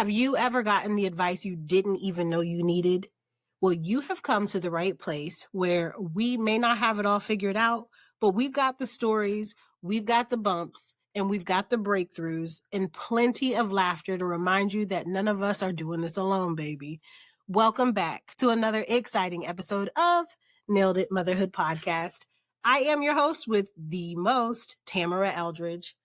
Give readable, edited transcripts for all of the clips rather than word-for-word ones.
Have you ever gotten the advice you didn't even know you needed? Well, you have come to the right place where we may not have it all figured out, but we've got the stories, we've got the bumps, and we've got the breakthroughs and plenty of laughter to remind you that none of us are doing this alone, baby. Welcome back to another exciting episode of Nailed It Motherhood Podcast. I am your host with the most, Tamara Eldridge.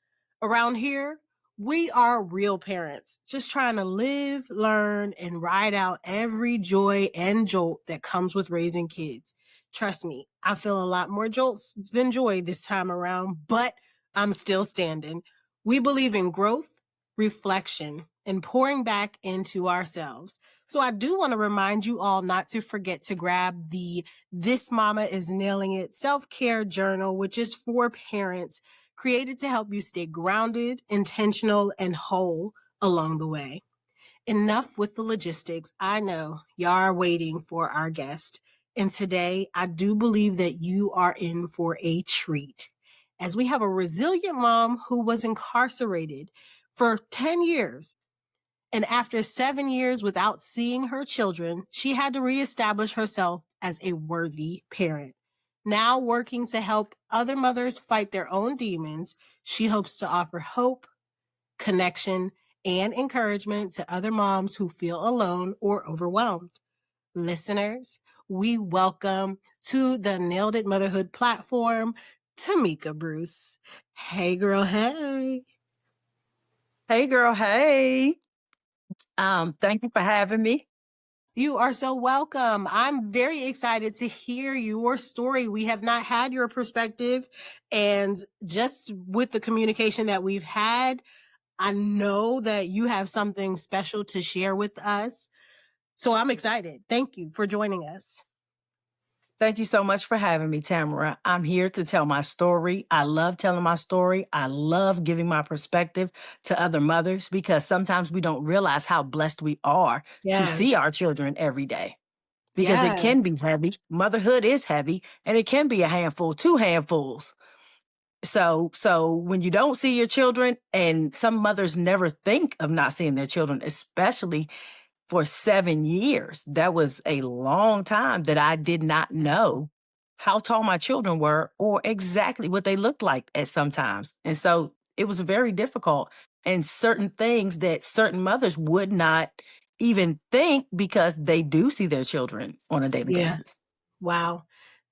Around here, we are real parents, just trying to live, learn, and ride out every joy and jolt that comes with raising kids. Trust me, I feel a lot more jolts than joy this time around, but I'm still standing. We believe in growth, reflection, and pouring back into ourselves. So I do want to remind you all not to forget to grab the This Mama is Nailing It self-care journal, which is for parents, created to help you stay grounded, intentional, and whole along the way. Enough with the logistics. I know y'all are waiting for our guest. And today, I do believe that you are in for a treat, as we have a resilient mom who was incarcerated for 10 years. And after 7 years without seeing her children, she had to reestablish herself as a worthy parent. Now working to help other mothers fight their own demons, she hopes to offer hope, connection, and encouragement to other moms who feel alone or overwhelmed. Listeners, we welcome to the Nailed It Motherhood platform, Tamika Bruce. Hey, girl, hey. Hey, girl, hey. Thank you for having me. You are so welcome. I'm very excited to hear your story. We have not had your perspective, and just with the communication that we've had, I know that you have something special to share with us. So I'm excited. Thank you for joining us. Thank you so much for having me, Tamara. I'm here to tell my story. I love telling my story. I love giving my perspective to other mothers because sometimes we don't realize how blessed we are to see our children every day. Because it can be heavy. Motherhood is heavy, and it can be a handful, 2 handfuls. So when you don't see your children, and some mothers never think of not seeing their children, especially for 7 years. That was a long time that I did not know how tall my children were or exactly what they looked like at some times. And so it was very difficult, and certain things that certain mothers would not even think because they do see their children on a daily basis. Wow.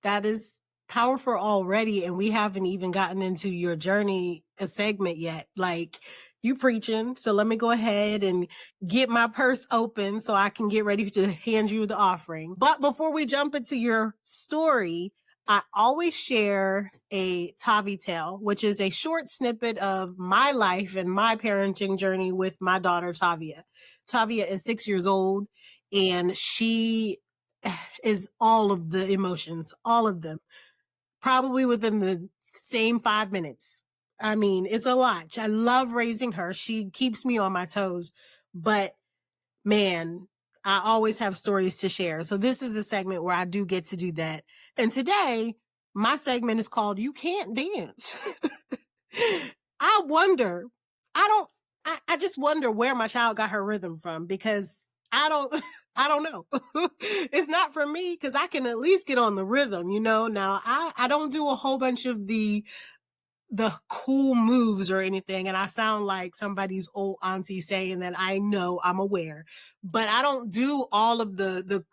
That is powerful already. And we haven't even gotten into your journey, a segment yet. Like, you preaching. So let me go ahead and get my purse open so I can get ready to hand you the offering. But before we jump into your story, I always share a Tavi tale, which is a short snippet of my life and my parenting journey with my daughter, Tavia. Tavia is 6 years old, and she is all of the emotions, all of them, probably within the same 5 minutes. I mean, it's a lot. I love raising her. She keeps me on my toes, but man, I always have stories to share. So this is the segment where I do get to do that. And today, my segment is called You Can't Dance. I wonder, I just wonder where my child got her rhythm from, because I don't know. It's not for me, because I can at least get on the rhythm, you know. Now I don't do a whole bunch of the cool moves or anything. And I sound like somebody's old auntie saying that. I know, I'm aware, but I don't do all of the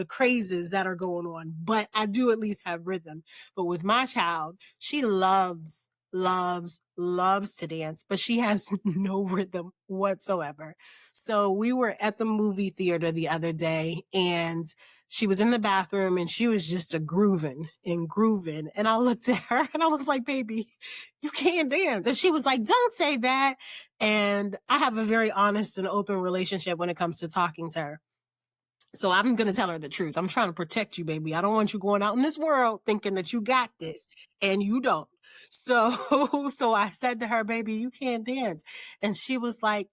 crazes that are going on, but I do at least have rhythm. But with my child, she loves to dance, but she has no rhythm whatsoever. So we were at the movie theater the other day, and she was in the bathroom, and she was just grooving. And I looked at her and I was like, baby, you can't dance. And she was like, don't say that. And I have a very honest and open relationship when it comes to talking to her. So I'm going to tell her the truth. I'm trying to protect you, baby. I don't want you going out in this world thinking that you got this and you don't. So I said to her, baby, you can't dance. And she was like,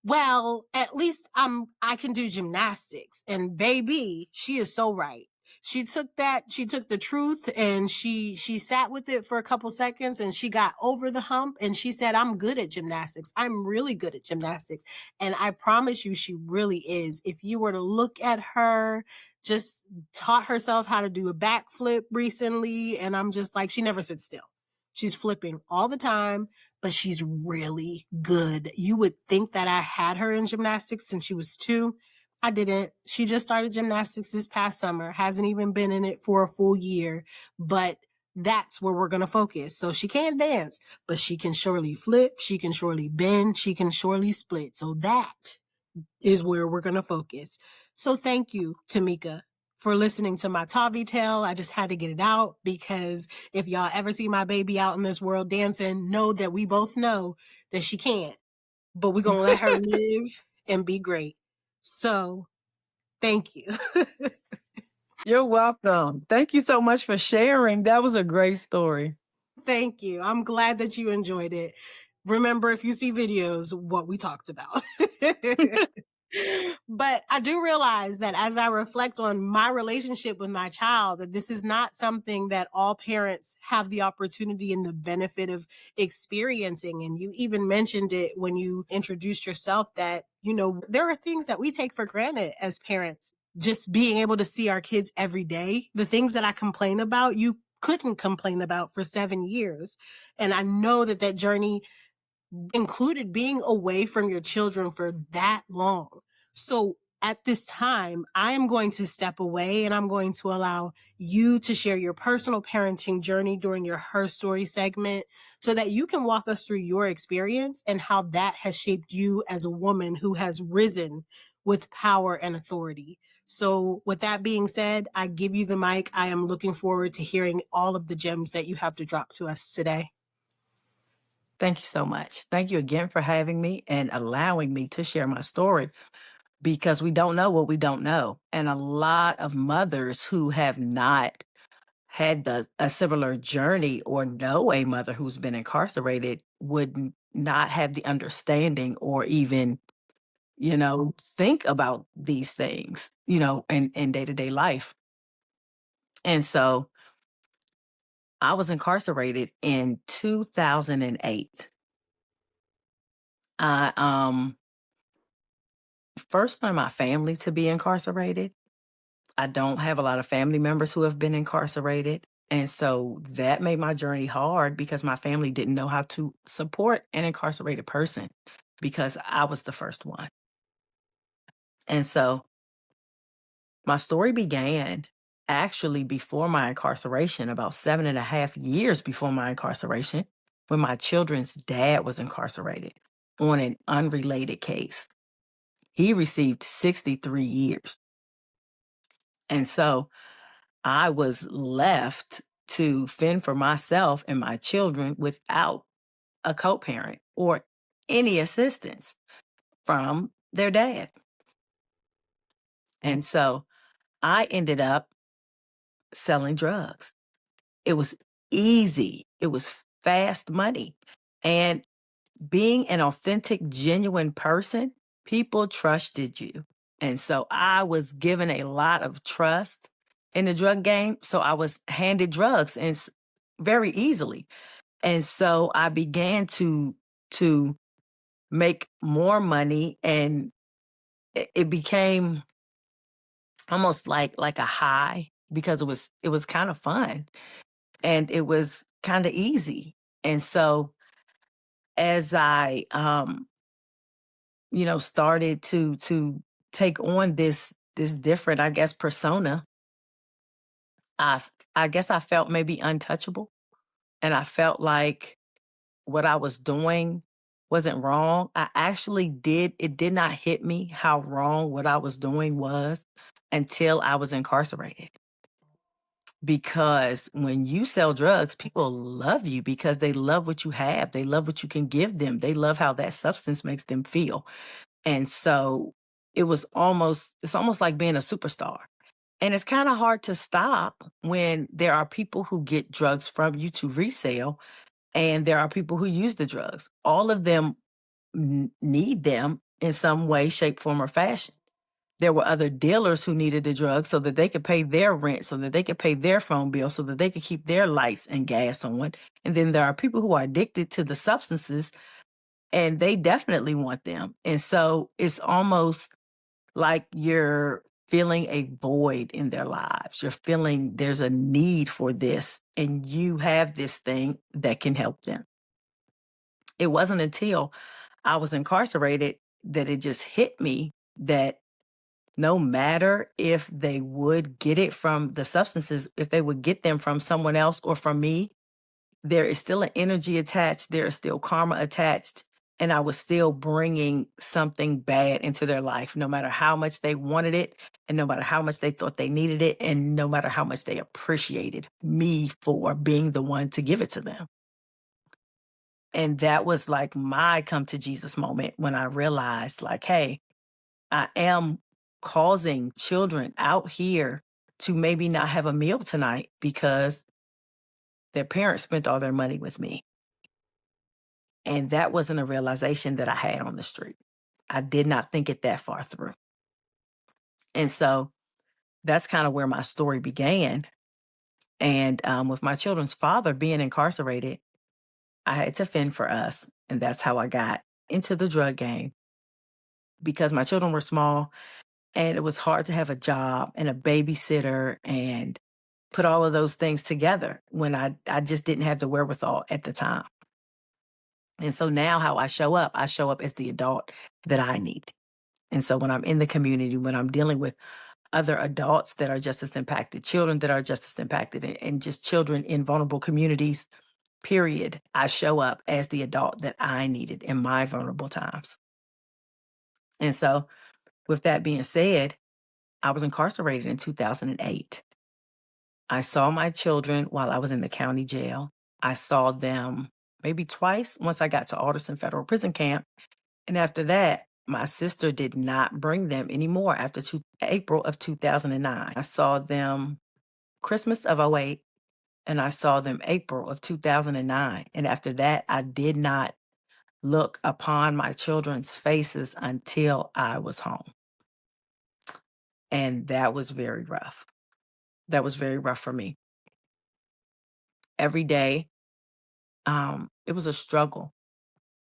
well, at least I can do gymnastics. And baby, she is so right. she took the truth and she sat with it for a couple seconds and she got over the hump and she said, I'm good at gymnastics. I'm really good at gymnastics. And I promise you, she really is. If you were to look at her, just taught herself how to do a backflip recently. And I'm just like, she never sits still. She's flipping all the time, but she's really good. You would think that I had her in gymnastics since she was 2. I didn't. She just started gymnastics this past summer, hasn't even been in it for a full year, but that's where we're going to focus. So she can't dance, but she can surely flip, she can surely bend, she can surely split. So that is where we're going to focus. So thank you, Tamika, for listening to my Tavi tale. I just had to get it out because if y'all ever see my baby out in this world dancing, know that we both know that she can't, but we're going to let her live and be great. So thank you. You're welcome. Thank you so much for sharing. That was a great story. Thank you. I'm glad that you enjoyed it. Remember, if you see videos, what we talked about. But I do realize that as I reflect on my relationship with my child, that this is not something that all parents have the opportunity and the benefit of experiencing. And you even mentioned it when you introduced yourself that, there are things that we take for granted as parents. Just being able to see our kids every day, the things that I complain about, you couldn't complain about for 7 years. And I know that that journey included being away from your children for that long. So at this time, I am going to step away and I'm going to allow you to share your personal parenting journey during your Her Story segment so that you can walk us through your experience and how that has shaped you as a woman who has risen with power and authority. So with that being said, I give you the mic. I am looking forward to hearing all of the gems that you have to drop to us today. Thank you so much. Thank you again for having me and allowing me to share my story because we don't know what we don't know. And a lot of mothers who have not had a similar journey or know a mother who's been incarcerated would not have the understanding or even, think about these things, in day-to-day life. And so I was incarcerated in 2008. I first one of my family to be incarcerated. I don't have a lot of family members who have been incarcerated. And so that made my journey hard because my family didn't know how to support an incarcerated person because I was the first one. And so my story began actually before my incarceration, about 7.5 years before my incarceration, when my children's dad was incarcerated on an unrelated case. He received 63 years. And so I was left to fend for myself and my children without a co-parent or any assistance from their dad. And so I ended up selling drugs. It was easy. It was fast money. And being an authentic, genuine person, people trusted you. And so I was given a lot of trust in the drug game. So I was handed drugs and very easily. And so I began to make more money and it became almost like a high because it was kind of fun and it was kind of easy. And so as I started to take on this different, I guess, persona, I I guess I felt maybe untouchable, and I felt like what I was doing wasn't wrong. It did not hit me how wrong what I was doing was until I was incarcerated. Because when you sell drugs, people love you because they love what you have. They love what you can give them. They love how that substance makes them feel. And so it's almost like being a superstar. And it's kind of hard to stop when there are people who get drugs from you to resell and there are people who use the drugs. All of them need them in some way, shape, form, or fashion. There were other dealers who needed the drugs so that they could pay their rent, so that they could pay their phone bill, so that they could keep their lights and gas on. And then there are people who are addicted to the substances, and they definitely want them. And so it's almost like you're feeling a void in their lives. You're feeling there's a need for this, and you have this thing that can help them. It wasn't until I was incarcerated that it just hit me that no matter if they would get it from the substances, if they would get them from someone else or from me, there is still an energy attached. There is still karma attached. And I was still bringing something bad into their life, no matter how much they wanted it, and no matter how much they thought they needed it, and no matter how much they appreciated me for being the one to give it to them. And that was like my come to Jesus moment when I realized, like, hey, I am causing children out here to maybe not have a meal tonight because their parents spent all their money with me. And that wasn't a realization that I had on the street. I did not think it that far through. And so that's kind of where my story began. And with my children's father being incarcerated, I had to fend for us. And that's how I got into the drug game, because my children were small and it was hard to have a job and a babysitter and put all of those things together when I just didn't have the wherewithal at the time. And so now how I show up as the adult that I need. And so when I'm in the community, when I'm dealing with other adults that are just as impacted, children that are just as impacted, and just children in vulnerable communities, period, I show up as the adult that I needed in my vulnerable times. And so with that being said, I was incarcerated in 2008. I saw my children while I was in the county jail. I saw them maybe twice once I got to Alderson Federal Prison Camp. And after that, my sister did not bring them anymore after April of 2009. I saw them Christmas of '08, and I saw them April of 2009. And after that, I did not look upon my children's faces until I was home. And that was very rough. That was very rough for me. Every day, it was a struggle.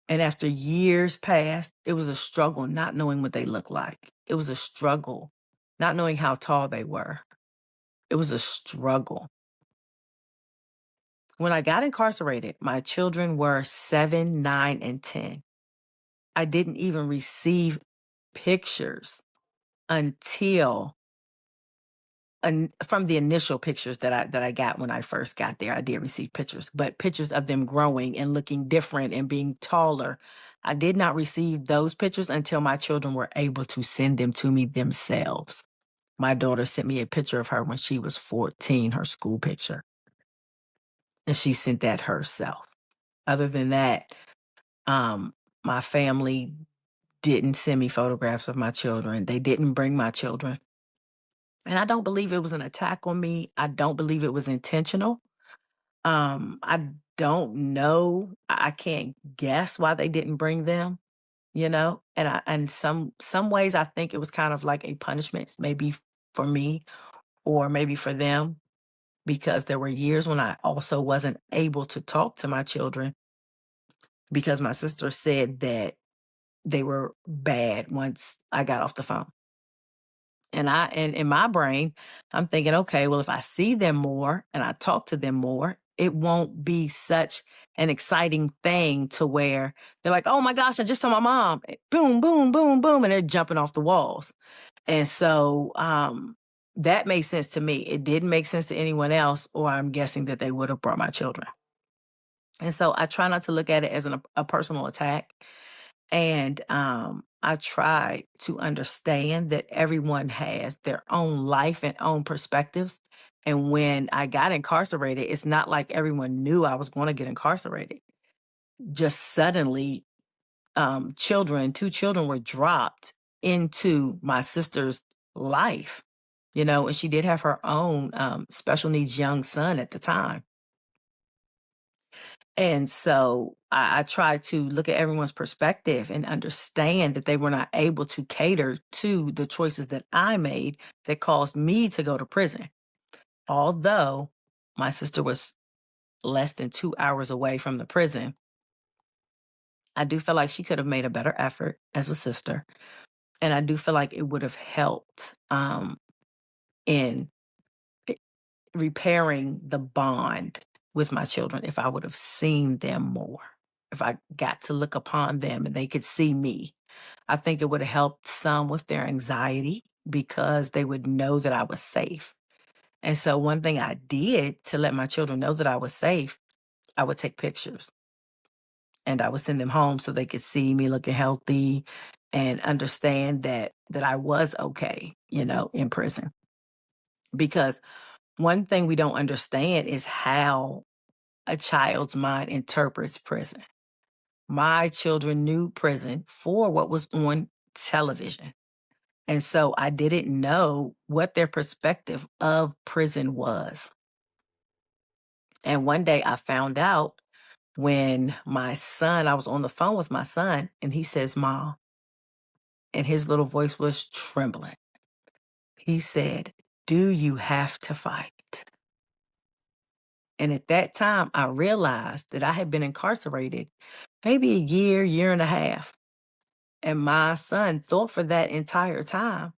And after years passed, it was a struggle not knowing what they looked like. It was a struggle not knowing how tall they were. It was a struggle. When I got incarcerated, my children were 7, 9, and 10. I didn't even receive pictures until from the initial pictures that I got when I first got there. I did receive pictures, but pictures of them growing and looking different and being taller. I did not receive those pictures until my children were able to send them to me themselves. My daughter sent me a picture of her when she was 14, her school picture, and she sent that herself. Other than that, my family didn't send me photographs of my children. They didn't bring my children. And I don't believe it was an attack on me. I don't believe it was intentional. I don't know. I can't guess why they didn't bring them, And some ways I think it was kind of like a punishment, maybe for me or maybe for them, because there were years when I also wasn't able to talk to my children because my sister said that they were bad once I got off the phone. And in my brain, I'm thinking, okay, well, if I see them more and I talk to them more, it won't be such an exciting thing to where they're like, oh my gosh, I just saw my mom. Boom, boom, boom, boom. And they're jumping off the walls. And so that made sense to me. It didn't make sense to anyone else, or I'm guessing that they would have brought my children. And so I try not to look at it as a personal attack. And I try to understand that everyone has their own life and own perspectives. And when I got incarcerated, it's not like everyone knew I was going to get incarcerated. Just suddenly, two children were dropped into my sister's life, and she did have her own special needs young son at the time. And so I try to look at everyone's perspective and understand that they were not able to cater to the choices that I made that caused me to go to prison. Although my sister was less than 2 hours away from the prison, I do feel like she could have made a better effort as a sister. And I do feel like it would have helped in repairing the bond with my children if I would have seen them more, if I got to look upon them and they could see me. I think it would have helped some with their anxiety because they would know that I was safe. And so, one thing I did to let my children know that I was safe, I would take pictures and I would send them home so they could see me looking healthy and understand that I was okay, in prison. Because one thing we don't understand is how a child's mind interprets prison. My children knew prison for what was on television. And so I didn't know what their perspective of prison was. And one day I found out when I was on the phone with my son, and he says, Mom, and his little voice was trembling. He said, Do you have to fight? And at that time, I realized that I had been incarcerated maybe a year, year and a half. And my son thought for that entire time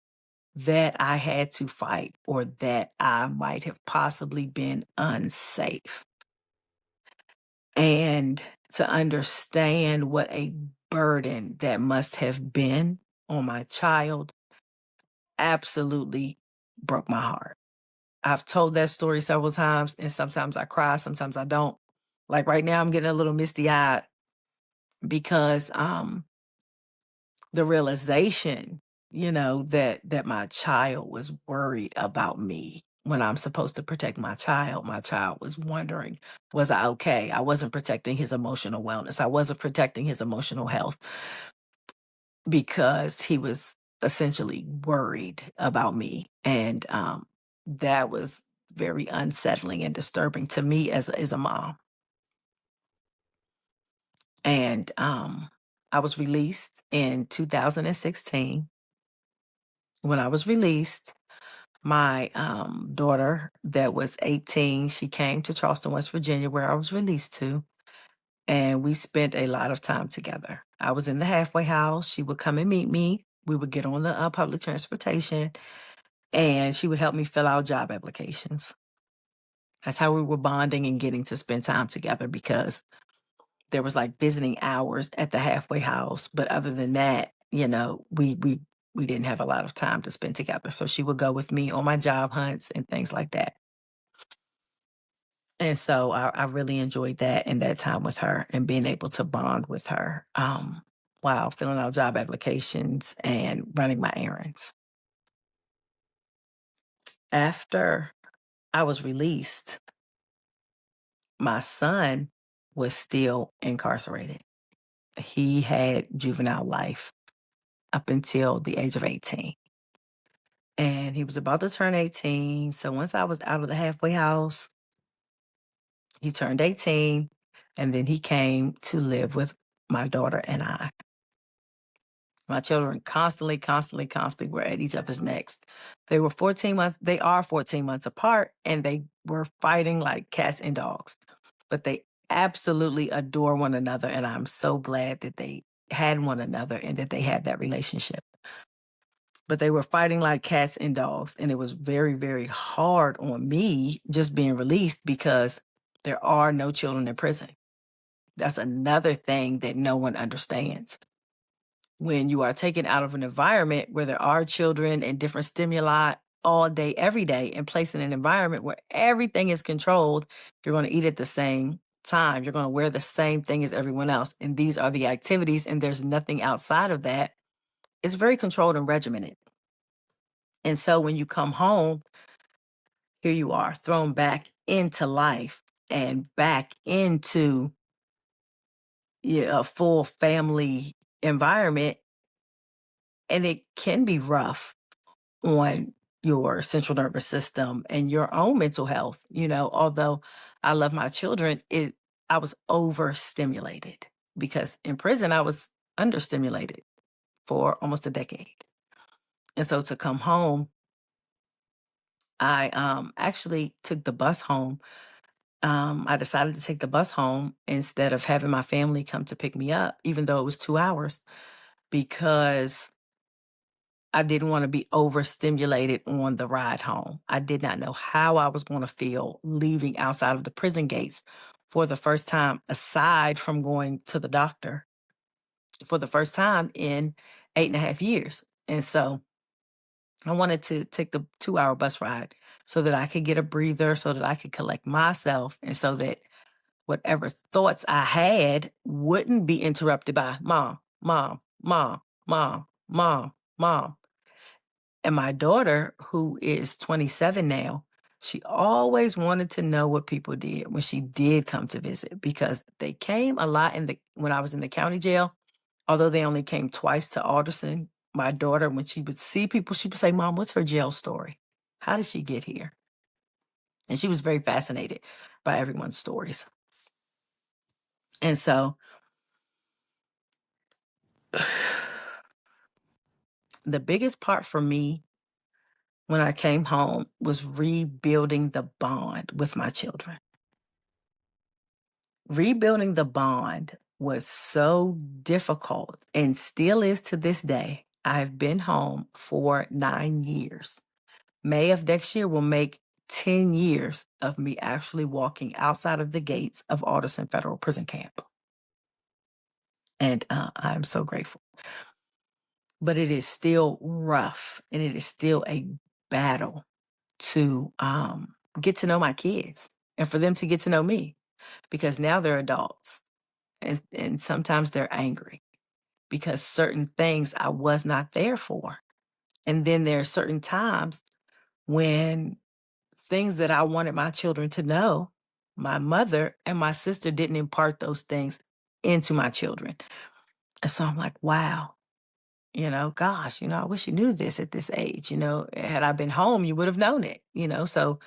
that I had to fight or that I might have possibly been unsafe. And to understand what a burden that must have been on my child absolutely broke my heart. I've told that story several times, and sometimes I cry, sometimes I don't. Like right now, I'm getting a little misty eyed because the realization, that my child was worried about me when I'm supposed to protect my child. My child was wondering, was I okay? I wasn't protecting his emotional wellness. I wasn't protecting his emotional health because he was essentially worried about me. And that was very unsettling and disturbing to me as a mom. And I was released in 2016. When I was released, my daughter that was 18, she came to Charleston, West Virginia, where I was released to, and we spent a lot of time together. I was in the halfway house. She would come and meet me. We would get on the public transportation, and she would help me fill out job applications. That's how we were bonding and getting to spend time together because there was like visiting hours at the halfway house. But other than that, we didn't have a lot of time to spend together. So she would go with me on my job hunts and things like that. And so I really enjoyed that and that time with her and being able to bond with her while filling out job applications and running my errands. After I was released, my son was still incarcerated. He had juvenile life up until the age of 18. And he was about to turn 18. So once I was out of the halfway house, he turned 18. And then he came to live with my daughter and I. My children constantly were at each other's necks. They are 14 months apart, and they were fighting like cats and dogs. But they absolutely adore one another, and I'm so glad that they had one another and that they had that relationship. But they were fighting like cats and dogs, and it was very, very hard on me just being released because there are no children in prison. That's another thing that no one understands. When you are taken out of an environment where there are children and different stimuli all day, every day, and placed in an environment where everything is controlled, you're going to eat at the same time. You're going to wear the same thing as everyone else. And these are the activities, and there's nothing outside of that. It's very controlled and regimented. And so when you come home, here you are thrown back into life and back into a full family environment. And it can be rough on your central nervous system and your own mental health. Although I love my children, I was overstimulated because in prison I was understimulated for almost a decade. And so to come home, I actually took the bus home. I decided to take the bus home instead of having my family come to pick me up, even though it was 2 hours, because I didn't want to be overstimulated on the ride home. I did not know how I was going to feel leaving outside of the prison gates for the first time, aside from going to the doctor for the first time in 8.5 years. And so I wanted to take the 2 hour bus ride so that I could get a breather, so that I could collect myself, and so that whatever thoughts I had wouldn't be interrupted by mom, mom, mom, mom, mom, mom. And my daughter, who is 27 now, she always wanted to know what people did when she did come to visit, because they came a lot when I was in the county jail. Although they only came twice to Alderson, my daughter, when she would see people, she would say, "Mom, what's her jail story? How did she get here?" And she was very fascinated by everyone's stories. And so the biggest part for me when I came home was rebuilding the bond with my children. Rebuilding the bond was so difficult and still is to this day. I've been home for 9 years. May of next year will make 10 years of me actually walking outside of the gates of Alderson Federal Prison Camp. And I'm so grateful. But it is still rough, and it is still a battle to get to know my kids and for them to get to know me, because now they're adults, and sometimes they're angry because certain things I was not there for. And then there are certain times when things that I wanted my children to know, my mother and my sister didn't impart those things into my children. And so I'm like, wow, gosh, I wish you knew this at this age. Had I been home, you would have known it, so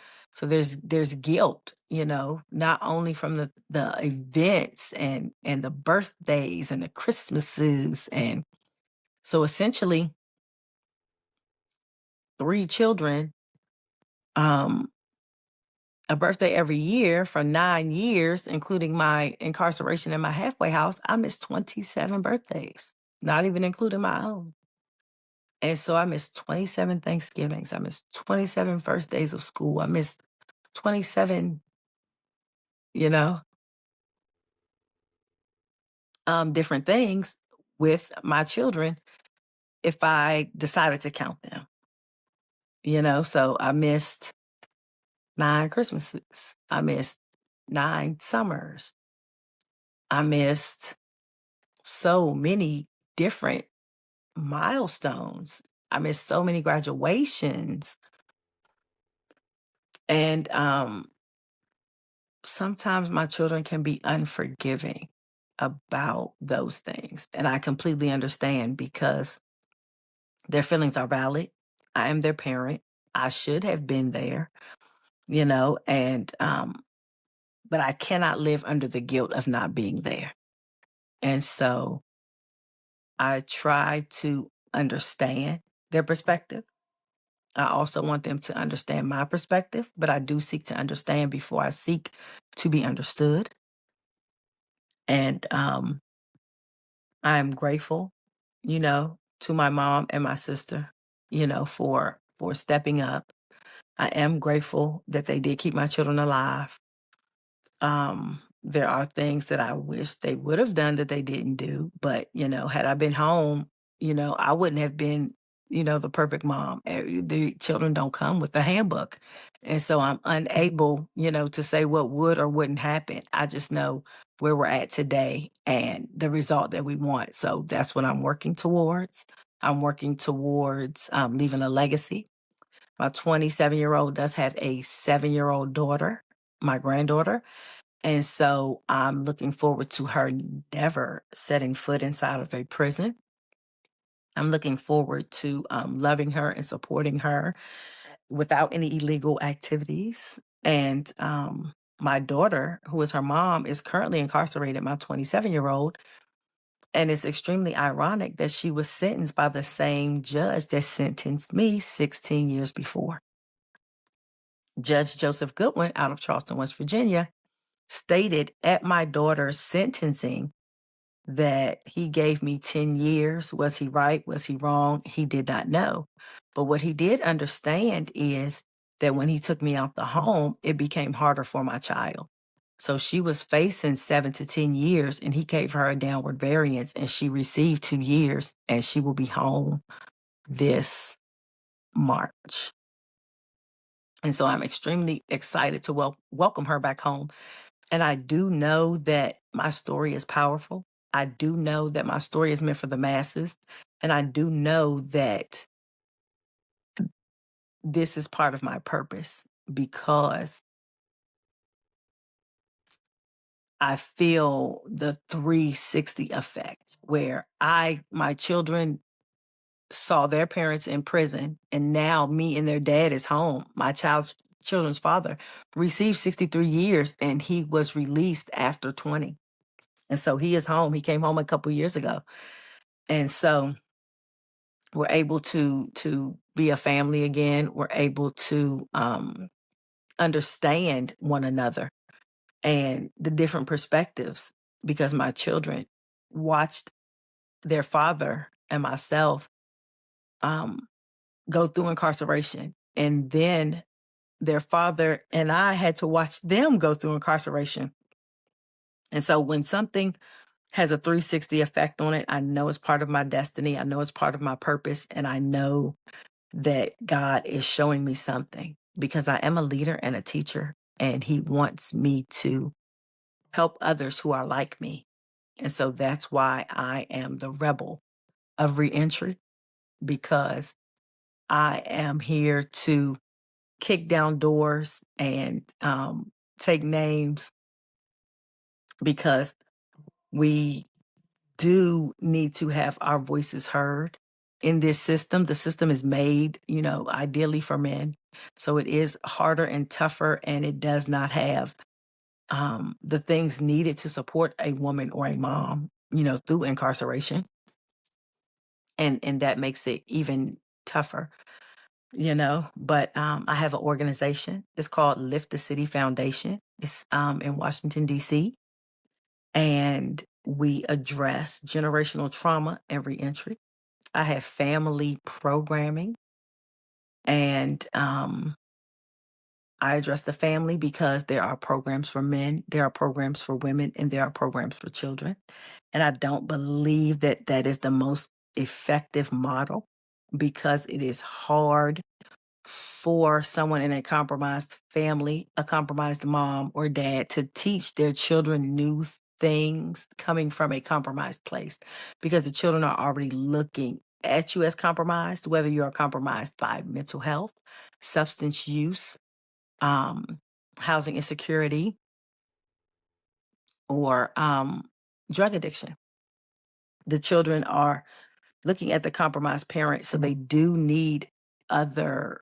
there's guilt, not only from the events and the birthdays and the Christmases. And so essentially 3 children, um, a birthday every year for 9 years, including my incarceration in my halfway house. I missed 27 birthdays, not even including my own. And so I missed 27 Thanksgivings. I missed 27 first days of school. I missed 27, you know, different things with my children if I decided to count them, So I missed 9 Christmases. I missed 9 summers. I missed so many different milestones. I missed so many graduations. And sometimes my children can be unforgiving about those things. And I completely understand, because their feelings are valid. I am their parent. I should have been there, and but I cannot live under the guilt of not being there. And so I try to understand their perspective. I also want them to understand my perspective, but I do seek to understand before I seek to be understood. And I am grateful, to my mom and my sister, for stepping up. I am grateful that they did keep my children alive. There are things that I wish they would have done that they didn't do, but had I been home, I wouldn't have been, the perfect mom. The children don't come with a handbook. And so I'm unable, to say what would or wouldn't happen. I just know where we're at today and the result that we want. So that's what I'm working towards. I'm working towards leaving a legacy. My 27-year-old does have a 7-year-old daughter, my granddaughter. And so I'm looking forward to her never setting foot inside of a prison. I'm looking forward to loving her and supporting her without any illegal activities. And my daughter, who is her mom, is currently incarcerated, my 27-year-old. And it's extremely ironic that she was sentenced by the same judge that sentenced me 16 years before. Judge Joseph Goodwin out of Charleston, West Virginia, stated at my daughter's sentencing that he gave me 10 years. Was he right? Was he wrong? He did not know. But what he did understand is that when he took me out the home, it became harder for my child. So she was facing 7 to 10 years, and he gave her a downward variance, and she received 2 years, and she will be home this March. And so I'm extremely excited to welcome her back home. And I do know that my story is powerful. I do know that my story is meant for the masses. And I do know that this is part of my purpose because I feel the 360 effect where my children saw their parents in prison, and now me and their dad is home. My children's father received 63 years, and he was released after 20. And so he is home. He came home a couple years ago. And so we're able to be a family again. We're able to understand one another and the different perspectives because my children watched their father and myself go through incarceration. And then their father and I had to watch them go through incarceration. And so when something has a 360 effect on it, I know it's part of my destiny. I know it's part of my purpose. And I know that God is showing me something because I am a leader and a teacher, and He wants me to help others who are like me. And so that's why I am the rebel of reentry, because I am here to kick down doors and take names, because we do need to have our voices heard in this system. The system is made, ideally for men. So it is harder and tougher, and it does not have the things needed to support a woman or a mom, through incarceration. And that makes it even tougher, But I have an organization. It's called Lift the City Foundation. It's in Washington, D.C. And we address generational trauma and reentry. I have family programming, and I address the family because there are programs for men, there are programs for women, and there are programs for children. And I don't believe that that is the most effective model, because it is hard for someone in a compromised family, a compromised mom or dad, to teach their children new things coming from a compromised place, because the children are already looking at you as compromised, whether you are compromised by mental health, substance use, housing insecurity, or drug addiction. The children are looking at the compromised parent, so they do need other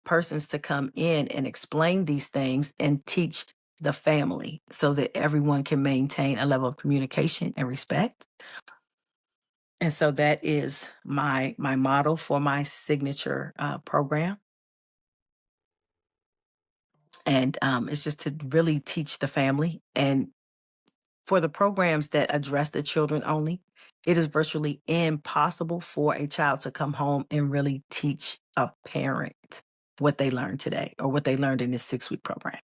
persons to come in and explain these things and teach the family so that everyone can maintain a level of communication and respect. And so that is my model for my signature program. And it's just to really teach the family. And for the programs that address the children only, it is virtually impossible for a child to come home and really teach a parent what they learned today or what they learned in this 6-week program.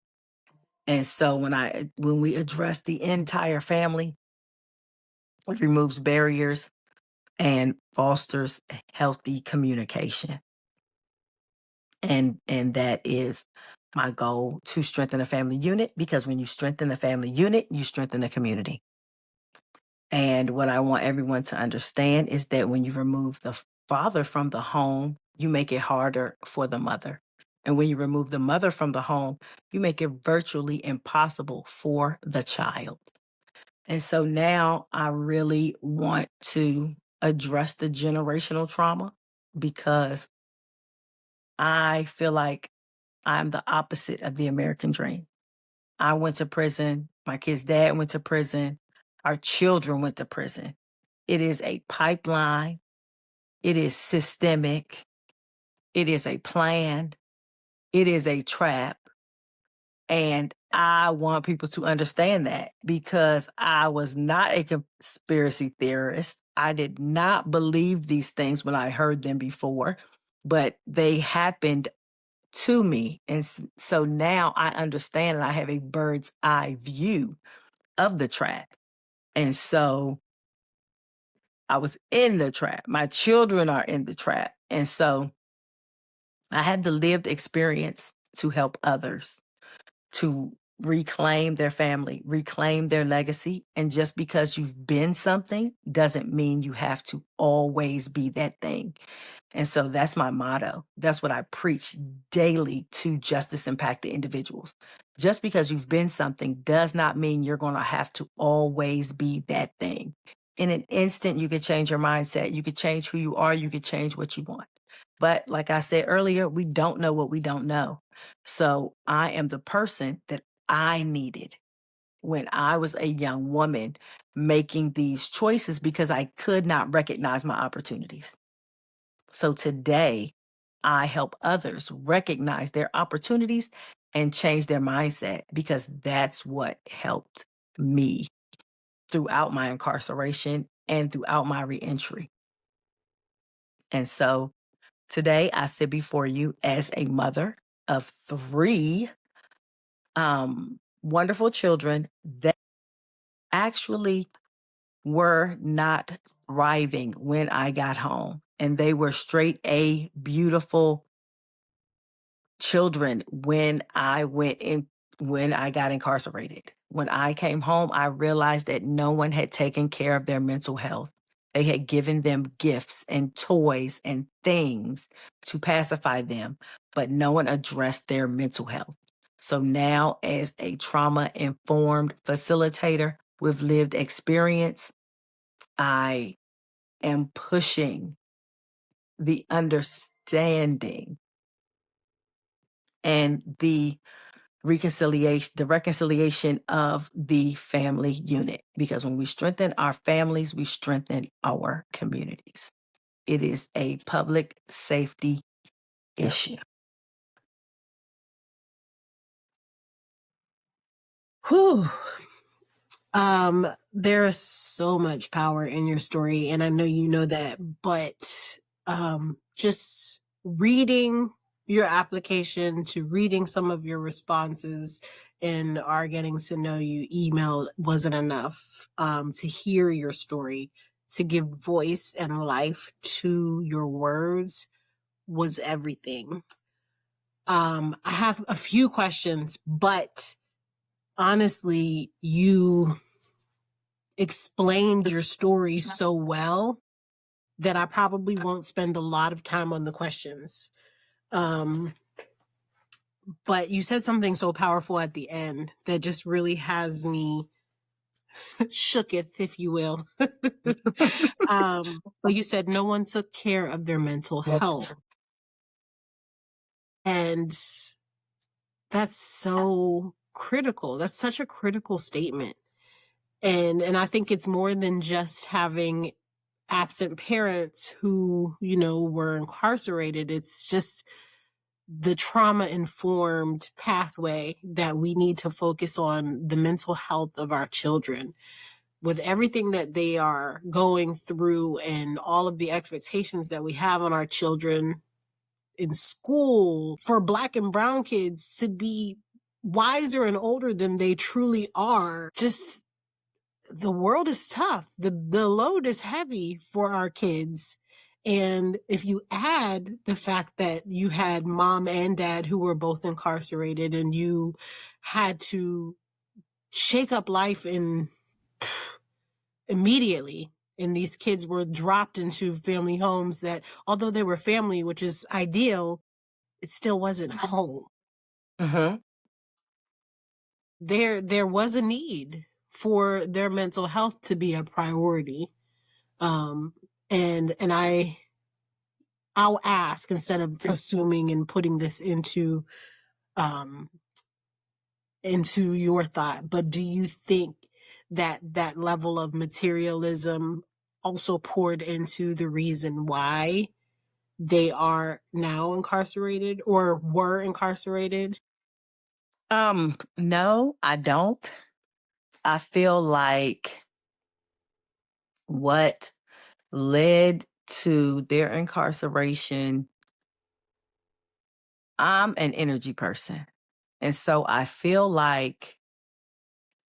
And so when we address the entire family, it removes barriers and fosters healthy communication. And that is my goal, to strengthen a family unit, because when you strengthen the family unit, you strengthen the community. And what I want everyone to understand is that when you remove the father from the home, you make it harder for the mother. And when you remove the mother from the home, you make it virtually impossible for the child. And so now I really want to address the generational trauma, because I feel like I'm the opposite of the American dream. I went to prison. My kid's dad went to prison. Our children went to prison. It is a pipeline. It is systemic. It is a plan. It is a trap. And I want people to understand that because I was not a conspiracy theorist. I did not believe these things when I heard them before, but they happened to me. And so now I understand and I have a bird's eye view of the trap. And so I was in the trap. My children are in the trap. And so I had the lived experience to help others to reclaim their family, reclaim their legacy. And just because you've been something doesn't mean you have to always be that thing. And so that's my motto. That's what I preach daily to justice impacted individuals. Just because you've been something does not mean you're going to have to always be that thing. In an instant, you could change your mindset. You could change who you are. You could change what you want. But like I said earlier, we don't know what we don't know. So I am the person that I needed when I was a young woman making these choices because I could not recognize my opportunities. So today, I help others recognize their opportunities and change their mindset because that's what helped me throughout my incarceration and throughout my reentry. And so today, I sit before you as a mother of 3 wonderful children that actually were not thriving when I got home. And they were straight A, beautiful children when when I got incarcerated. When I came home, I realized that no one had taken care of their mental health. They had given them gifts and toys and things to pacify them, but no one addressed their mental health. So now, as a trauma informed facilitator with lived experience, I am pushing the understanding and the reconciliation of the family unit. Because when we strengthen our families, we strengthen our communities. It is a public safety issue. Whew. There is so much power in your story, and I know you know that, but just reading your application to reading some of your responses and our getting to know you email wasn't enough. To hear your story, to give voice and life to your words was everything. I have a few questions, but honestly, you explained your story so well that I probably won't spend a lot of time on the questions. Um, but you said something so powerful at the end that just really has me shooketh, if you will. But you said no one took care of their mental health. And that's so critical. That's such a critical statement. And I think it's more than just having absent parents who, were incarcerated. It's just the trauma informed pathway that we need to focus on the mental health of our children with everything that they are going through and all of the expectations that we have on our children in school for Black and brown kids to be wiser and older than they truly are. Just the world is tough. The load is heavy for our kids. And if you add the fact that you had mom and dad who were both incarcerated and you had to shake up life immediately, and these kids were dropped into family homes that, although they were family, which is ideal, it still wasn't home. Mm-hmm. There was a need for their mental health to be a priority. Um, and I'll ask instead of assuming and putting this into um into your thought, but do you think that that level of materialism also poured into the reason why they are now incarcerated or were incarcerated? No, I don't. I feel like what led to their incarceration, I'm an energy person. And so I feel like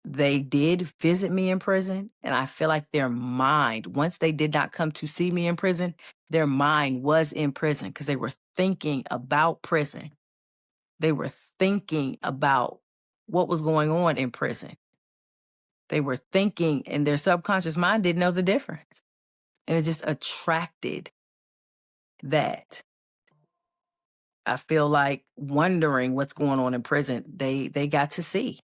they did visit me in prison. And I feel like their mind, once they did not come to see me in prison, their mind was in prison because they were thinking about prison. They were thinking about what was going on in prison. They were thinking, and their subconscious mind didn't know the difference. And it just attracted that. I feel like wondering what's going on in prison, they got to see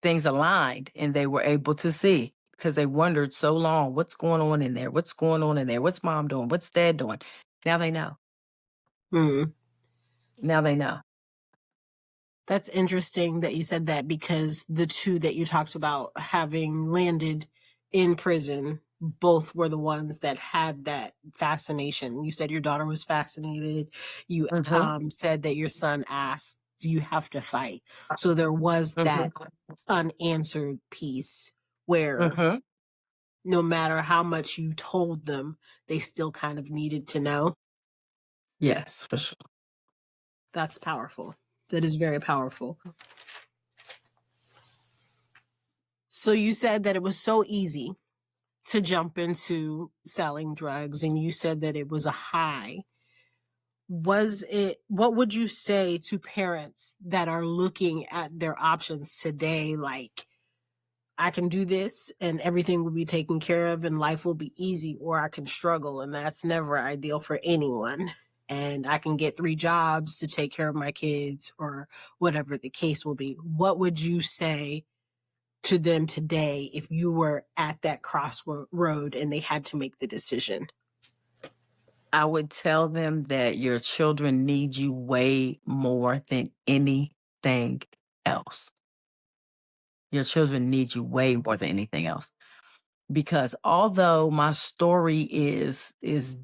things aligned and they were able to see because they wondered so long, what's going on in there? What's going on in there? What's mom doing? What's dad doing? Now they know. Hmm. Now they know. That's interesting that you said that, because the two that you talked about having landed in prison, both were the ones that had that fascination. You said your daughter was fascinated. You Hmm. said that your son asked, do you have to fight? So there was that Hmm. unanswered piece where Hmm. no matter how much you told them, they still kind of needed to know. Yes, for sure. That's powerful. That is very powerful. So you said that it was so easy to jump into selling drugs, and you said that it was a high. Was it, what would you say to parents that are looking at their options today, like, I can do this and everything will be taken care of and life will be easy, or I can struggle and that's never ideal for anyone, and I can get 3 jobs to take care of my kids, or whatever the case will be? What would you say to them today if you were at that crossroad and they had to make the decision? I would tell them that your children need you way more than anything else. Your children need you way more than anything else. Because although my story is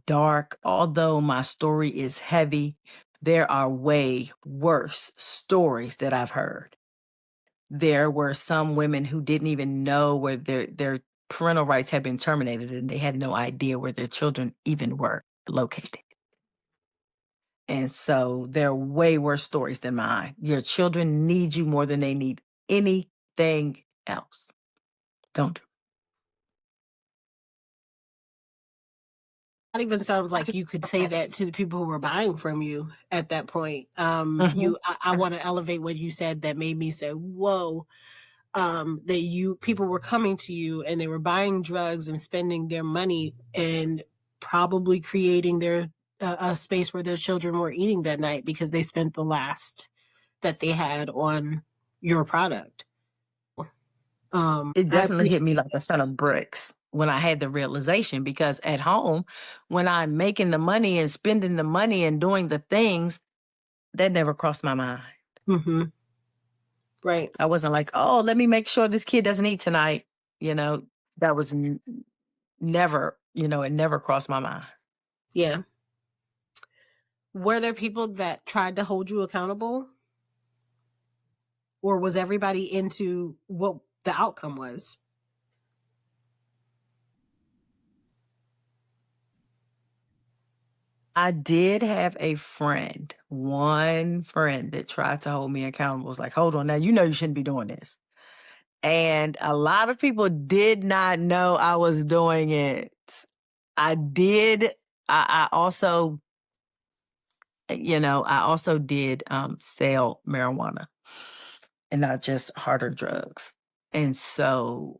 dark, although my story is heavy, there are way worse stories that I've heard. There were some women who didn't even know where their parental rights had been terminated and they had no idea where their children even were located. And so there are way worse stories than mine. Your children need you more than they need anything else. Don't do That even sounds like you could say that to the people who were buying from you at that point. it. Mhm. I want to elevate what you said that made me say, whoa. That you, people were coming to you and they were buying drugs and spending their money and probably creating their a space where their children were eating that night because they spent the last that they had on your product. It I definitely appreciate hit me like a ton of bricks when I had the realization because at home, when I'm making the money and spending the money and doing the things, that never crossed my mind. Mm-hmm. Right. I wasn't like, oh, let me make sure this kid doesn't eat tonight. You know, that was never, it never crossed my mind. Yeah. Were there people that tried to hold you accountable, or was everybody into what the outcome was? I did have a friend, one friend that tried to hold me accountable. Was like, hold on, now you know you shouldn't be doing this. And a lot of people did not know I was doing it. I did. I also, I also did sell marijuana and not just harder drugs. And so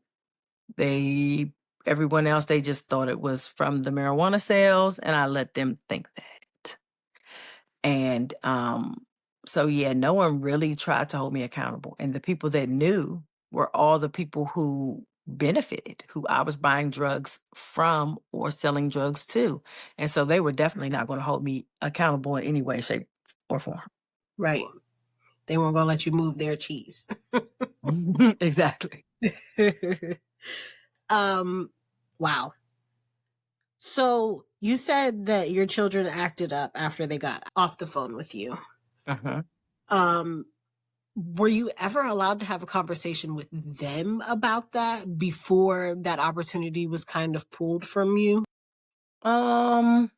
they, everyone else, they just thought it was from the marijuana sales, and I let them think that. And so, yeah, no one really tried to hold me accountable. And the people that knew were all the people who benefited, who I was buying drugs from or selling drugs to. And so they were definitely not going to hold me accountable in any way, shape, or form. Right. They weren't going to let you move their cheese. Exactly. um, wow. So you said that your children acted up after they got off the phone with you. Uh-huh. Um, were you ever allowed to have a conversation with them about that before that opportunity was kind of pulled from you? Um,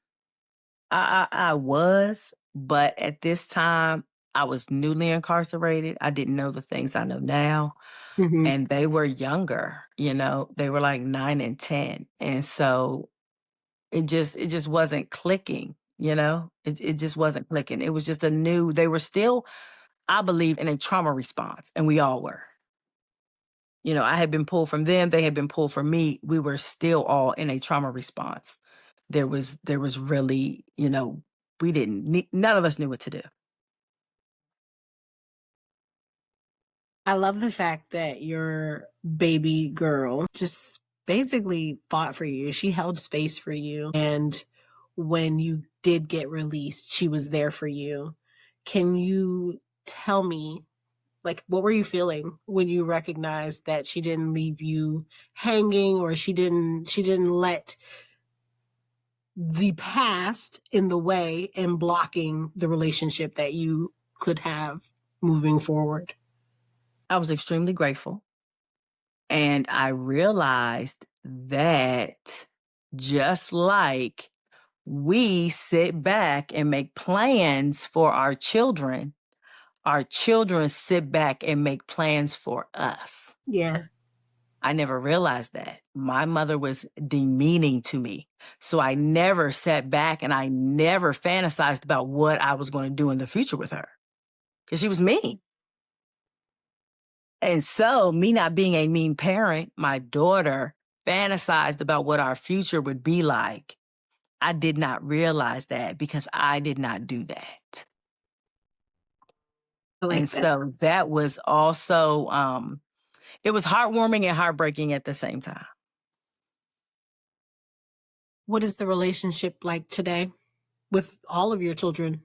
I was, but at this time, I was newly incarcerated. I didn't know the things I know now, Mm-hmm. and they were younger. They were like 9 and 10, and so it just wasn't clicking. It just wasn't clicking. It was just a new. They were still, I believe, in a trauma response, and we all were. I had been pulled from them, they had been pulled from me. We were still all in a trauma response. There was really, we didn't none of us knew what to do. I love the fact that your baby girl just basically fought for you. She held space for you. And when you did get released, she was there for you. Can you tell me, like, what were you feeling when you recognized that she didn't leave you hanging, or she didn't let the past in the way and blocking the relationship that you could have moving forward? I was extremely grateful, and I realized that just like we sit back and make plans for our children sit back and make plans for us. Yeah. I never realized that. My mother was demeaning to me. So I never sat back and I never fantasized about what I was going to do in the future with her because she was mean. And so, me not being a mean parent, my daughter fantasized about what our future would be like. I did not realize that because I did not do that. I And like that. so that was also, it was heartwarming and heartbreaking at the same time. What is the relationship like today with all of your children?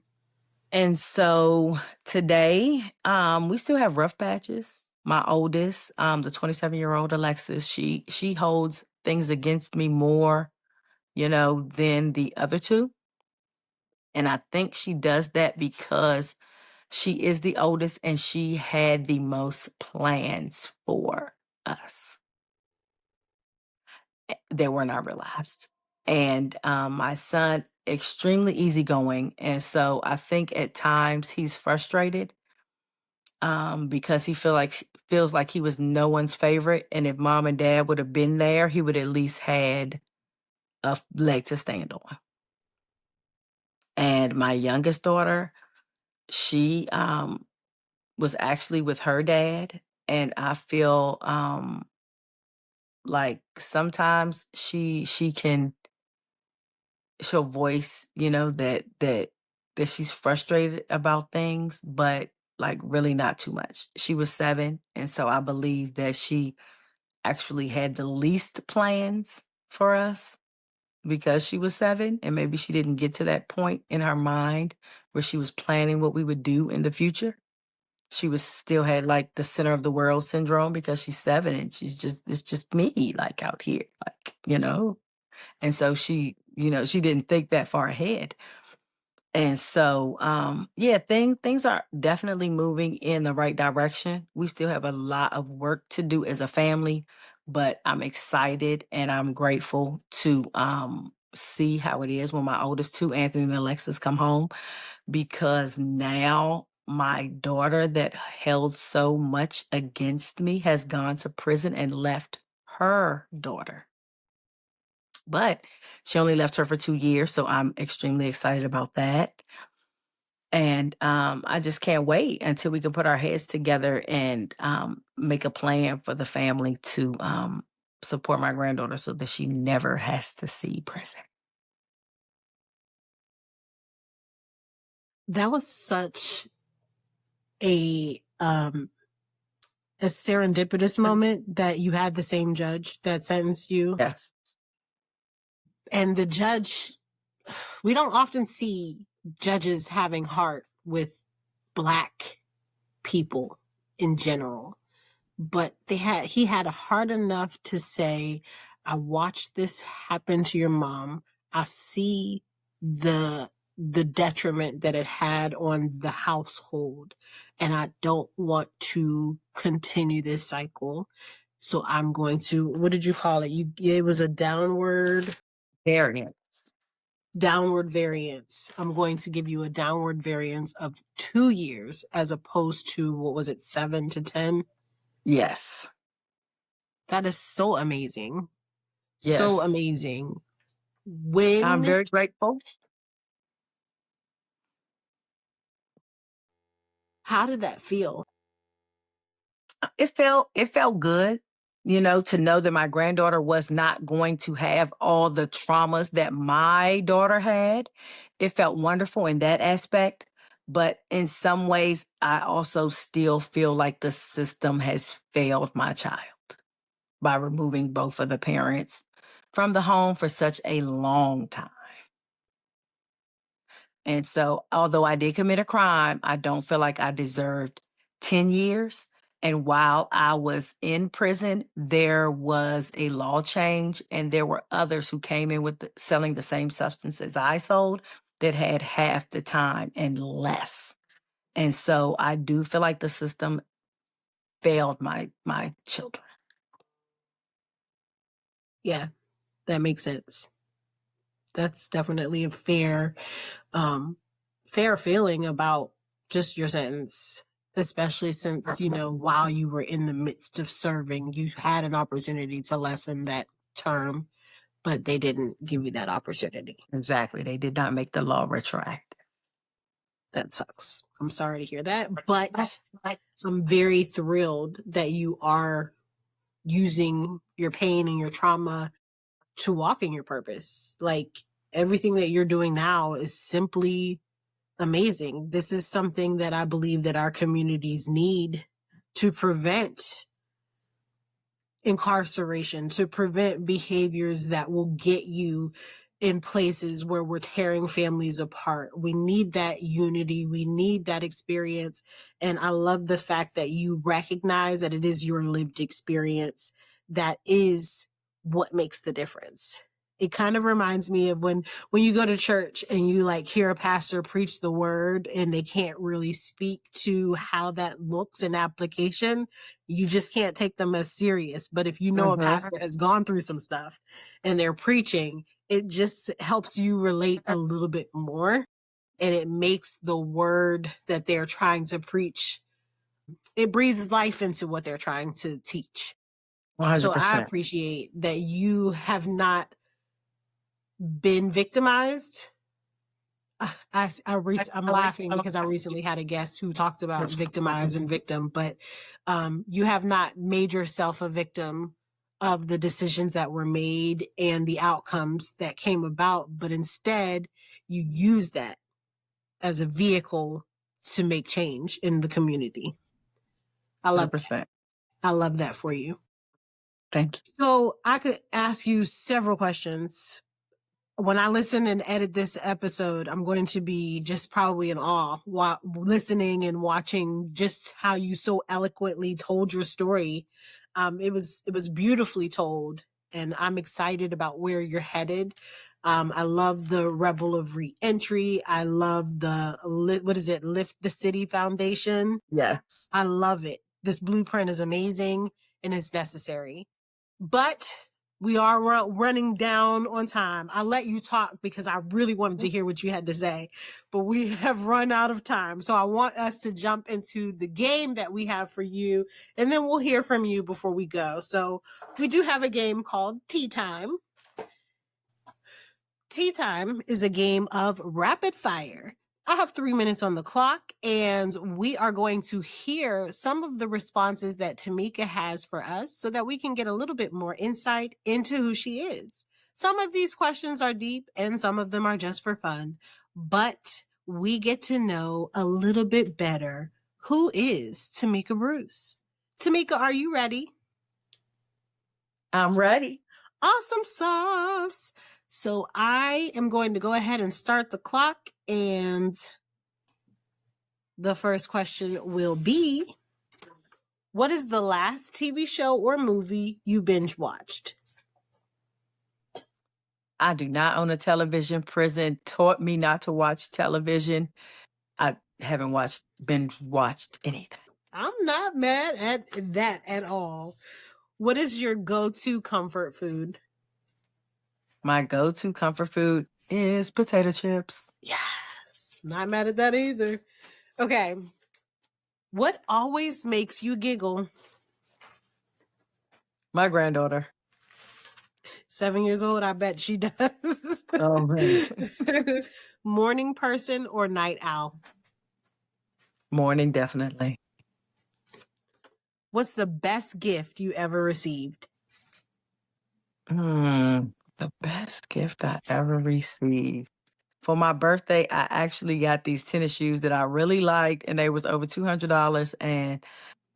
And so today, we still have rough patches. My oldest, the 27-year-old Alexis, she holds things against me more, than the other two. And I think she does that because she is the oldest and she had the most plans for us that were not realized. And my son, extremely easygoing. And so I think at times he's frustrated because he feels like he was no one's favorite, and if mom and dad would have been there, he would at least had a leg to stand on. And my youngest daughter, she was actually with her dad, and I feel like sometimes she'll voice, that she's frustrated about things, but like really not too much. She was 7, and so I believe that she actually had the least plans for us because she was 7, and maybe she didn't get to that point in her mind where she was planning what we would do in the future. She was still had like the center of the world syndrome because she's 7 and it's just me like out here, like. And so she didn't think that far ahead. And so, yeah, things are definitely moving in the right direction. We still have a lot of work to do as a family, but I'm excited and I'm grateful to see how it is when my oldest two, Anthony and Alexis, come home, because now my daughter that held so much against me has gone to prison and left her daughter. But she only left her for 2 years, so I'm extremely excited about that. And I just can't wait until we can put our heads together and make a plan for the family to support my granddaughter so that she never has to see prison. That was such a a serendipitous moment that you had the same judge that sentenced you. Yes. And the judge, we don't often see judges having heart with Black people in general. But he had a heart enough to say, I watched this happen to your mom. I see the detriment that it had on the household, and I don't want to continue this cycle. So I'm going to, what did you call it? It was a Variance. downward variance. I'm going to give you a downward variance of 2 years as opposed to, what was it, 7 to 10? Yes. That is so amazing. So Yes. amazing. I'm When, very grateful. how did that feel? It felt good, to know that my granddaughter was not going to have all the traumas that my daughter had. It felt wonderful in that aspect, but in some ways I also still feel like the system has failed my child by removing both of the parents from the home for such a long time. And so, although I did commit a crime, I don't feel like I deserved 10 years. And while I was in prison, there was a law change, and there were others who came in with selling the same substances I sold that had half the time and less. And so I do feel like the system failed my children. Yeah, that makes sense. That's definitely a fair feeling about just your sentence, especially since, while you were in the midst of serving, you had an opportunity to lessen that term, but they didn't give you that opportunity. Exactly. They did not make the law retroactive. That sucks. I'm sorry to hear that, but I'm very thrilled that you are using your pain and your trauma to walk in your purpose. Like, everything that you're doing now is simply amazing. This is something that I believe that our communities need to prevent incarceration, to prevent behaviors that will get you in places where we're tearing families apart. We need that unity. We need that experience. And I love the fact that you recognize that it is your lived experience that is what makes the difference. It kind of reminds me of when you go to church and you like hear a pastor preach the word and they can't really speak to how that looks in application. You just can't take them as serious. But if you know a pastor has gone through some stuff and they're preaching, it just helps you relate a little bit more. And it makes the word that they're trying to preach, it breathes life into what they're trying to teach. So I 100%. appreciate that you have not been victimized. I'm laughing because I recently had a guest who talked about victimize and victim, but you have not made yourself a victim of the decisions that were made and the outcomes that came about, but instead you use that as a vehicle to make change in the community. I love that. 100%. I love that for you. Thank you. So I could ask you several questions. When I listen and edit this episode, I'm going to be just probably in awe while listening and watching just how you so eloquently told your story. It was beautifully told, and I'm excited about where you're headed. I love the Rebel of Reentry. I love what is it? Lift the City Foundation. Yes. I love it. This blueprint is amazing and it's necessary. But we are running down on time. I let you talk because I really wanted to hear what you had to say, but we have run out of time. So I want us to jump into the game that we have for you, and then we'll hear from you before we go. So we do have a game called Tea Time. Tea Time is a game of rapid fire. I have 3 minutes on the clock, and we are going to hear some of the responses that Tamika has for us so that we can get a little bit more insight into who she is. Some of these questions are deep and some of them are just for fun, but we get to know a little bit better who is Tamika Bruce. Tamika, are you ready? I'm ready. Awesome sauce. So I am going to go ahead and start the clock and The first question will be, what is the last TV show or movie you binge watched? I do not own a television. Prison taught me not to watch television. I haven't binge watched anything. I'm not mad at that at all. What is your go-to comfort food? My go-to comfort food is potato chips. Yes. Not mad at that either. Okay. What always makes you giggle? My granddaughter. 7 years old, I bet she does. Oh, man. Morning person or night owl? Morning, definitely. What's the best gift you ever received? The best gift I ever received. For my birthday, I actually got these tennis shoes that I really liked, and they was over $200, and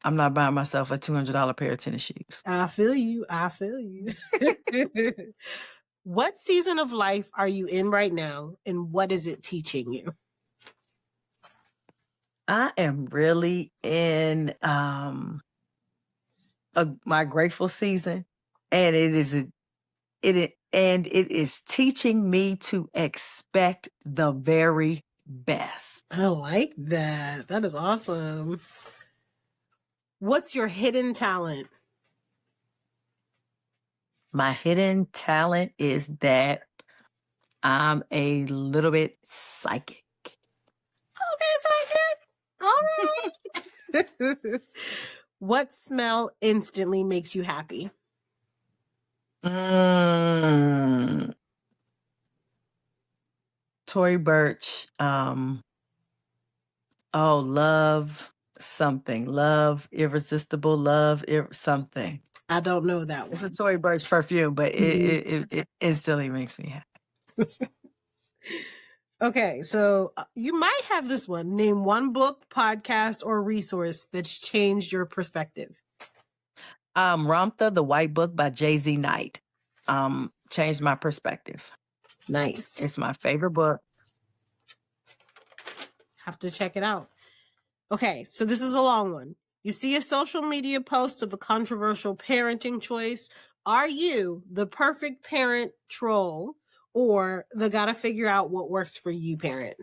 I'm not buying myself a $200 pair of tennis shoes. I feel you. I feel you. What season of life are you in right now, and what is it teaching you? I am really in my grateful season, and it is teaching me to expect the very best. I like that. That is awesome. What's your hidden talent? My hidden talent is that I'm a little bit psychic. Okay, psychic. All right. What smell instantly makes you happy? Tory Burch. Love something. Love irresistible. Something. I don't know that It's one. a Tory Burch perfume, but it instantly makes me happy. Okay, so you might have this one. Name one book, podcast, or resource that's changed your perspective. Ramtha, the White Book by Jay-Z Knight, changed my perspective. Nice. It's my favorite book. Have to check it out. Okay, so this is a long one. You see a social media post of a controversial parenting choice. Are you the perfect parent troll or the gotta figure out what works for you parent?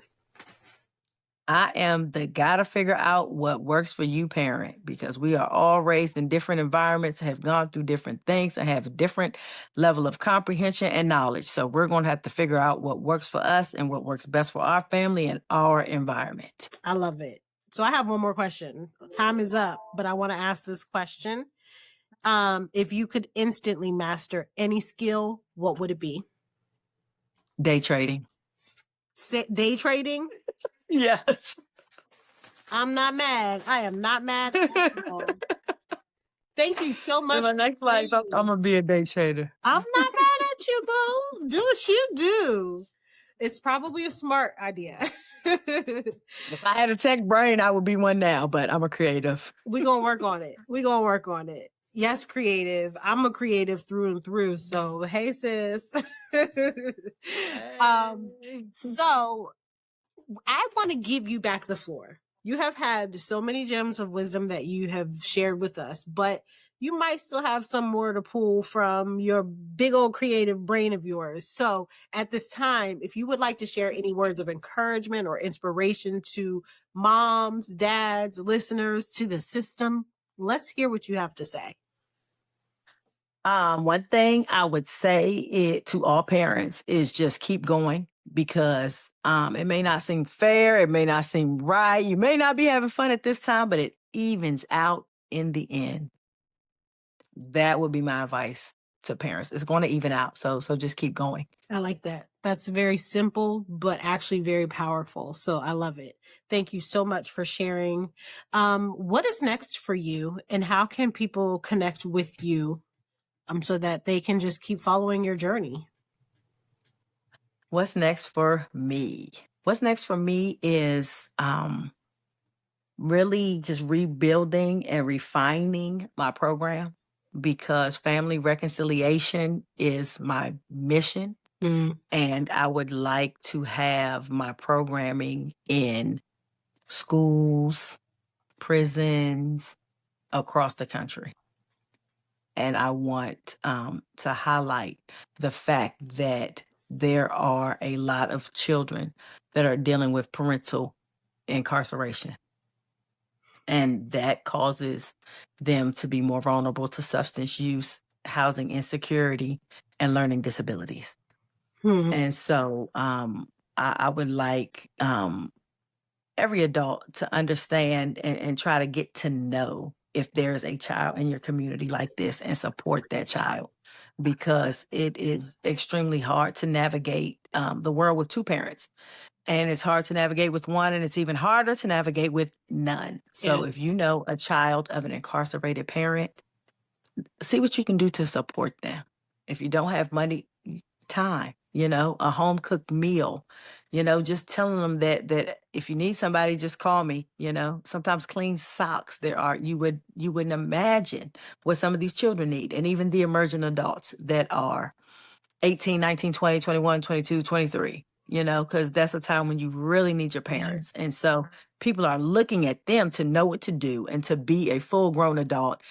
I am the gotta figure out what works for you parent, because we are all raised in different environments, have gone through different things, and have a different level of comprehension and knowledge. So we're going to have to figure out what works for us and what works best for our family and our environment. I love it. So I have one more question. Time is up, but I want to ask this question. If you could instantly master any skill, what would it be? Day trading. Day trading? Yes. I'm not mad. I am not mad at all. Thank you so much. In my next life, I'm going to be a day trader. I'm not mad at you, boo. Do what you do. It's probably a smart idea. If I had a tech brain, I would be one now, but I'm a creative. We're going to work on it. We're going to work on it. Yes, creative. I'm a creative through and through. So, hey, sis. So, I want to give you back the floor. You have had so many gems of wisdom that you have shared with us, but you might still have some more to pull from your big old creative brain of yours. So at this time, if you would like to share any words of encouragement or inspiration to moms, dads, listeners, to the system, let's hear what you have to say. One thing I would say to all parents is just keep going, because it may not seem fair, it may not seem right, you may not be having fun at this time, but it evens out in the end. That would be my advice to parents. It's going to even out, so just keep going. I like that. That's very simple, but actually very powerful. So I love it. Thank you so much for sharing. What is next for you, and how can people connect with you so that they can just keep following your journey? What's next for me? What's next for me is really just rebuilding and refining my program, because family reconciliation is my mission. And I would like to have my programming in schools, prisons across the country. And I want to highlight the fact that there are a lot of children that are dealing with parental incarceration. And that causes them to be more vulnerable to substance use, housing insecurity, and learning disabilities. And so I would like every adult to understand and try to get to know if there's a child in your community like this and support that child, because it is extremely hard to navigate the world with two parents. And it's hard to navigate with one, and it's even harder to navigate with none. So if you Yes. know a child of an incarcerated parent, see what you can do to support them. If you don't have money, time, a home cooked meal, just telling them that if you need somebody, just call me, sometimes clean socks. You wouldn't imagine what some of these children need. And even the emerging adults that are 18, 19, 20, 21, 22, 23, because that's a time when you really need your parents. And so people are looking at them to know what to do and to be a full grown adult,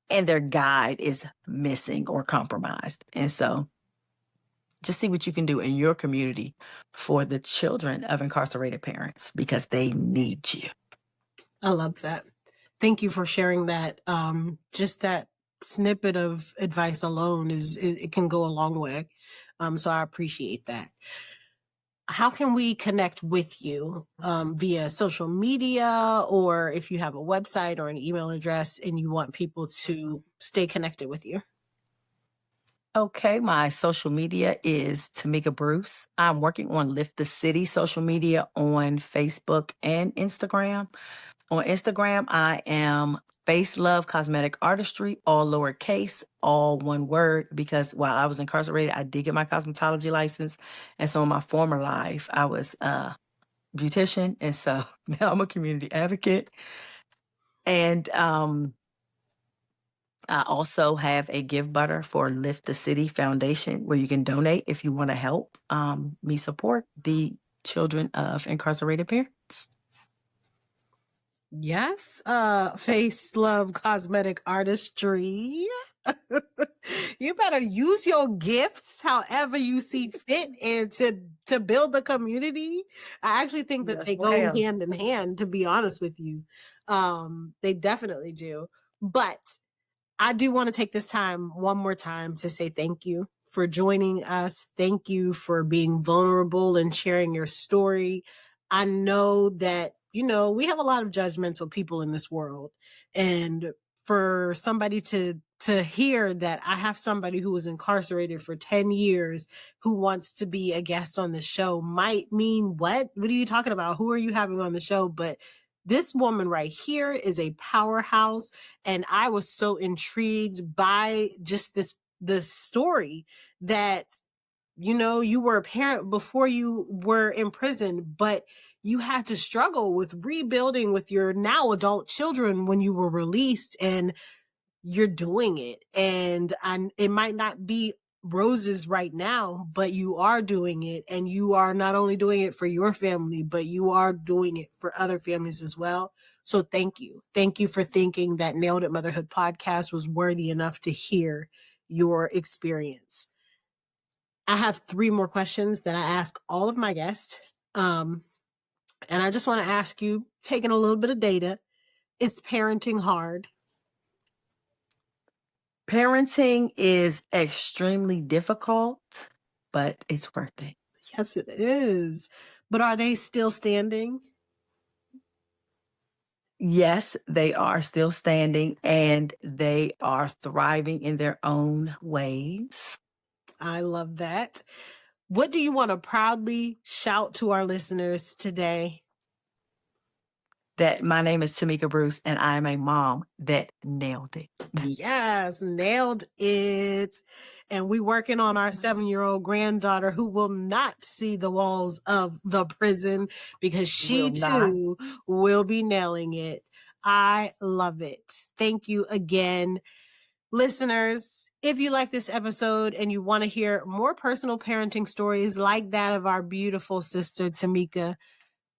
and their guide is missing or compromised. And so just see what you can do in your community for the children of incarcerated parents, because they need you. I love that. Thank you for sharing that. Just that snippet of advice alone it can go a long way. So I appreciate that. How can we connect with you via social media, or if you have a website or an email address and you want people to stay connected with you? Okay, my social media is Tamika Bruce. I'm working on Lift the City social media on Facebook and Instagram. On Instagram, I am Face Love Cosmetic Artistry, all lowercase, all one word, because while I was incarcerated, I did get my cosmetology license. And so in my former life, I was a beautician. And so now I'm a community advocate. And I also have a give butter for Lift the City Foundation, where you can donate if you want to help me support the children of incarcerated parents. Yes. Face Love Cosmetic Artistry. You better use your gifts however you see fit and to build the community. I actually think that Yes, they go ma'am. hand in hand, to be honest with you. They definitely do. But I do want to take this time one more time to say thank you for joining us. Thank you for being vulnerable and sharing your story. I know that, we have a lot of judgmental people in this world. And for somebody to hear that I have somebody who was incarcerated for 10 years who wants to be a guest on the show might mean, what are you talking about? Who are you having on the show? But this woman right here is a powerhouse. And I was so intrigued by just this story that, you were a parent before you were in prison, but you had to struggle with rebuilding with your now adult children when you were released, and you're doing it. And it might not be roses right now, but you are doing it. And you are not only doing it for your family, but you are doing it for other families as well. So thank you. Thank you for thinking that Nailed It Motherhood podcast was worthy enough to hear your experience. I have 3 more questions that I ask all of my guests. And I just want to ask you, taking a little bit of data, is parenting hard? Parenting is extremely difficult, but it's worth it. Yes, it is. But are they still standing? Yes, they are still standing, and they are thriving in their own ways. I love that. What do you want to proudly shout to our listeners today? That my name is Tamika Bruce, and I am a mom that nailed it. Yes, nailed it. And we working on our 7-year-old granddaughter who will not see the walls of the prison, because she Will not. too will be nailing it. I love it. Thank you again. Listeners, if you like this episode and you want to hear more personal parenting stories like that of our beautiful sister, Tamika,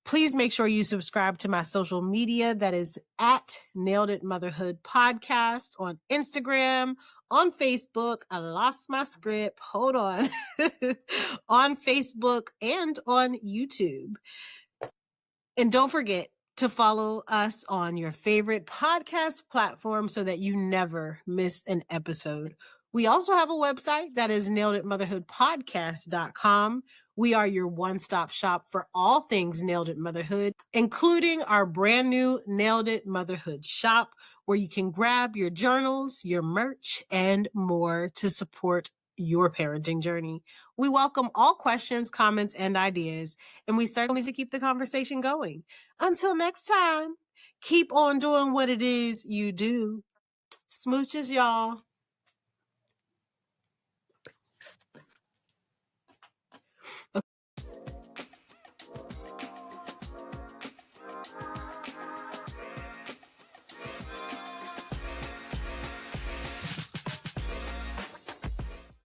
Please make sure you subscribe to my social media. That is at Nailed It Motherhood Podcast on Instagram, on Facebook. I lost my script. Hold on. On Facebook and on YouTube. And don't forget to follow us on your favorite podcast platform so that you never miss an episode. We also have a website that is naileditmotherhoodpodcast.com. We are your one-stop shop for all things Nailed It Motherhood, including our brand new Nailed It Motherhood shop, where you can grab your journals, your merch, and more to support your parenting journey. We welcome all questions, comments, and ideas, and we certainly to keep the conversation going. Until next time, keep on doing what it is you do. Smooches, y'all.